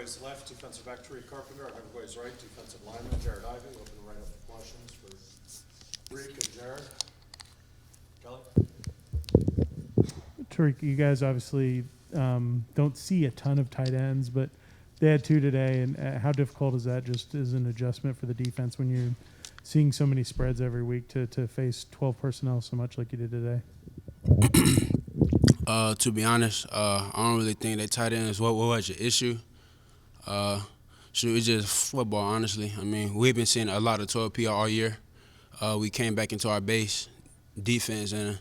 everybody's left, defensive back Tariq Carpenter. On everybody's right, defensive lineman Jared Ivey. Open right up for questions for Tariq and Jared. Kelly? Tariq, you guys obviously don't see a ton of tight ends, but they had two today. And how difficult is that just as an adjustment for the defense when you're seeing so many spreads every week to face 12 personnel so much like you did today? To be honest, I don't really think that tight end is what was your issue. It's just football, honestly. I mean, we've been seeing a lot of 12P all year. We came back into our base defense, and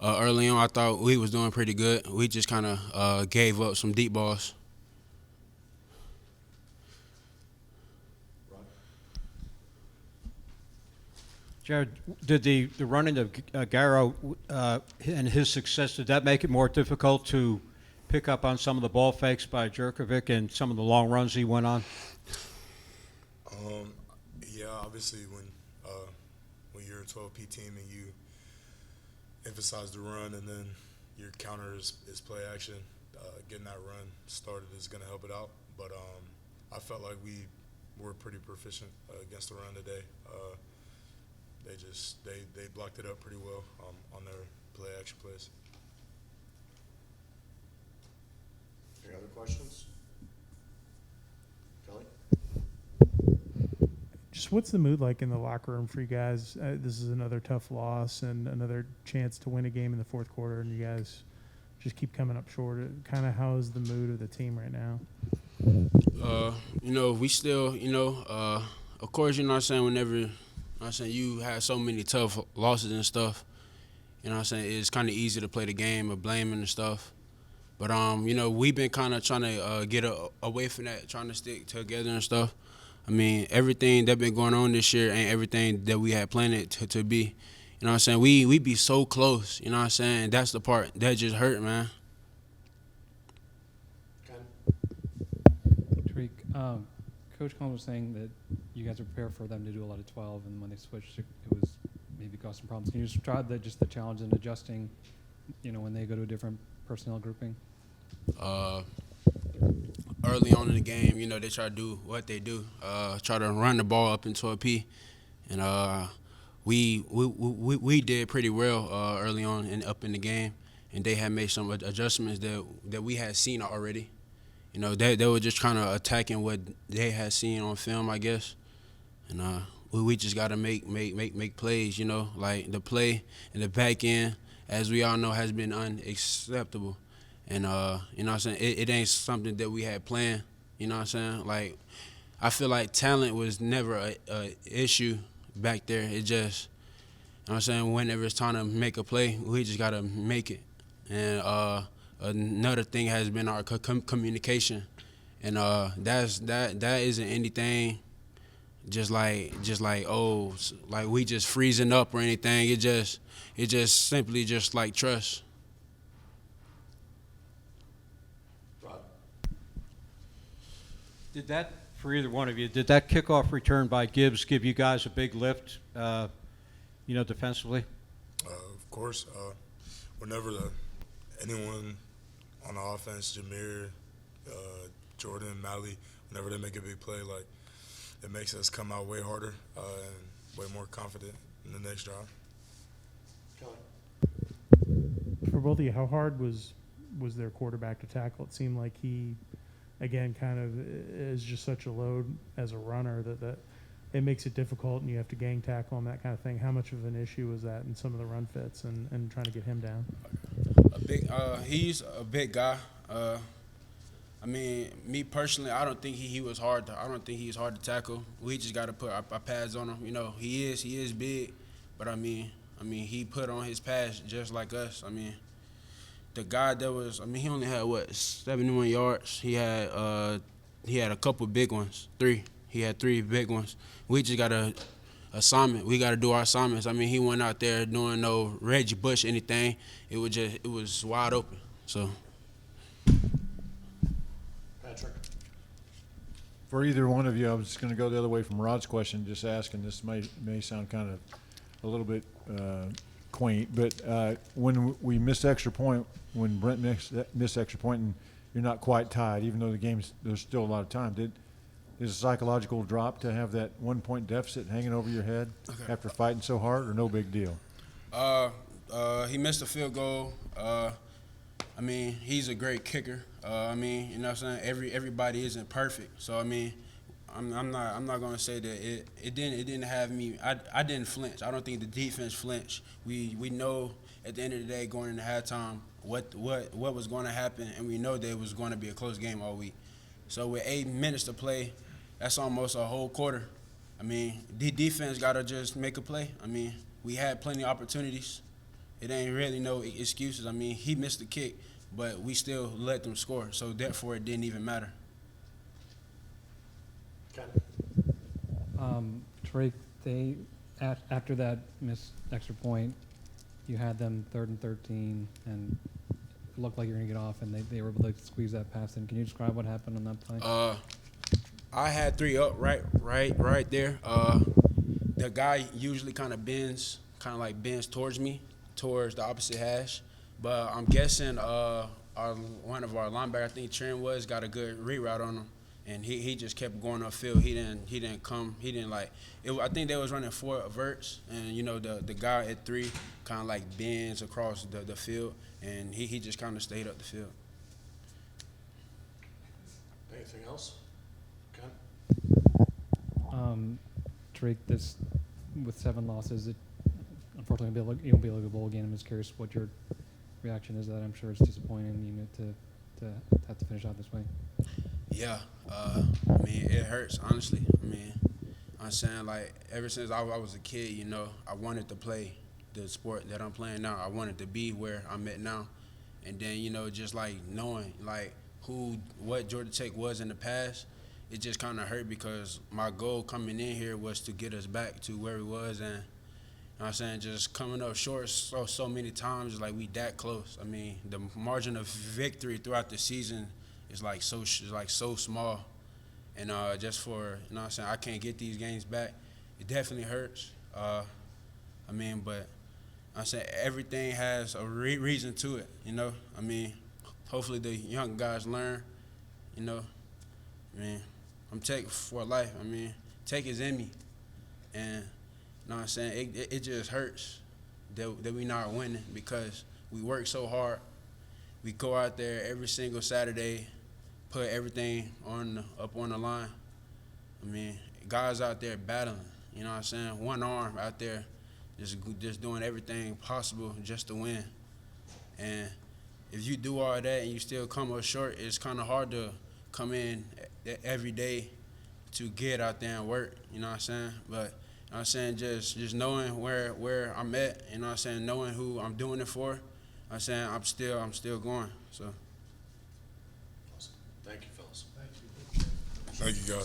early on I thought we was doing pretty good. We just kind of gave up some deep balls. Jared, did the running of Garrow and his success, did that make it more difficult to pick up on some of the ball fakes by Jerkovic and some of the long runs he went on? Yeah, obviously when you're a 12P team and you emphasize the run and then your counter is play action, getting that run started is going to help it out. But I felt like we were pretty proficient against the run today. They blocked it up pretty well on their play action plays. Any other questions? Kelly? Just what's the mood like in the locker room for you guys? This is another tough loss and another chance to win a game in the fourth quarter, and you guys just keep coming up short. Kind of how is the mood of the team right now? We still, of course, whenever you have so many tough losses and stuff, it's kind of easy to play the game of blaming and stuff. But, we've been kind of trying to get away from that, trying to stick together and stuff. I mean, everything that been going on this year ain't everything that we had planned it to be. We be so close, That's the part that just hurt, man. Tariq, Coach Collins was saying that you guys are prepared for them to do a lot of 12, and when they switched, it was maybe caused some problems. Can you describe just the challenge in adjusting, when they go to a different personnel grouping? Early on in the game, they try to do what they do, try to run the ball up into a P, and we did pretty well early on and up in the game, and they had made some adjustments that we had seen already. They were just kind of attacking what they had seen on film, I guess. And we just got to make plays, like the play in the back end, as we all know, has been unacceptable. And, it ain't something that we had planned, Like, I feel like talent was never a issue back there. It just, whenever it's time to make a play, we just got to make it. And another thing has been our communication, and that isn't anything just like we just freezing up or anything. It just simply just like trust. Did that, for either one of you, did that kickoff return by Gibbs give you guys a big lift, defensively? Of course. Whenever anyone on the offense, Jameer, Jordan, Mally, whenever they make a big play, like, it makes us come out way harder and way more confident in the next drive. Kelly? For both of you, how hard was their quarterback to tackle? It seemed like he, again, kind of is just such a load as a runner that it makes it difficult, and you have to gang tackle and that kind of thing. How much of an issue was that in some of the run fits and trying to get him down? He's a big guy. Me personally, I don't think he was hard. I don't think he's hard to tackle. We just got to put our pads on him. He is big, but he put on his pads just like us. The guy that was, he only had 71 yards. He had a couple big ones, 3. He had 3 big ones. We just got a assignment. We got to do our assignments. He went out there doing no Reggie Bush anything. It was wide open. So. Patrick? For either one of you, I was just going to go the other way from Rod's question, just asking. This may sound kind of a little bit quaint, but when we missed extra point, when Brent missed extra point, and you're not quite tied, even though there's still a lot of time. Is a psychological drop to have that 1-point deficit hanging over your head after fighting so hard, or no big deal? He missed a field goal. I mean, he's a great kicker. I mean, you know what I'm saying? Everybody isn't perfect. So I mean, I'm not gonna say that it didn't have me. I didn't flinch. I don't think the defense flinched. We know at the end of the day, going into halftime, what was going to happen, and we know that it was going to be a close game all week. So with 8 minutes to play, that's almost a whole quarter. I mean, the defense got to just make a play. I mean, we had plenty of opportunities. It ain't really no excuses. I mean, he missed the kick, but we still let them score. So therefore, it didn't even matter. Ken? Tariq, after that missed extra point, you had them 3rd and 13, and it looked like you were going to get off, and they were able to squeeze that pass in. Can you describe what happened on that play? I had 3 up right there. The guy usually kind of bends towards me, towards the opposite hash. But I'm guessing one of our linebackers, I think Trent got a good reroute on him, and he just kept going upfield. He didn't come. He didn't like it. I think they was running 4 verts, and you know the guy at 3 kind of like bends across the field, and he just kind of stayed up the field. Anything else? Ken? Tariq, this with 7 losses, it unfortunately you won't be able to bowl game. I'm just curious what your reaction is to that. I'm sure it's disappointing to have to finish out this way. Yeah, I mean, it hurts, honestly. I mean, I'm saying, like, ever since I was a kid, you know, I wanted to play the sport that I'm playing now. I wanted to be where I'm at now. And then, you know, just, like, knowing, like, what Georgia Tech was in the past, it just kind of hurt because my goal coming in here was to get us back to where we was. And, you know what I'm saying, just coming up short so many times, like, we that close. I mean, the margin of victory throughout the season is like so small, and just for, you know what I'm saying, I can't get these games back. It definitely hurts. I mean, but I'm saying everything has a reason to it, you know. I mean, hopefully the young guys learn, you know. I mean, I'm Tech for life. I mean, Tech is in me, and you know what I'm saying, it just hurts that we not winning because we work so hard. We go out there every single Saturday, put everything up on the line. I mean, guys out there battling, you know what I'm saying? One arm out there just doing everything possible just to win. And if you do all that and you still come up short, it's kind of hard to come in every day to get out there and work, you know what I'm saying? But, you know what I'm saying, just knowing where I'm at, you know what I'm saying, knowing who I'm doing it for, I'm saying I'm still going, so. Awesome. Thank you, fellas. Thank you, guys.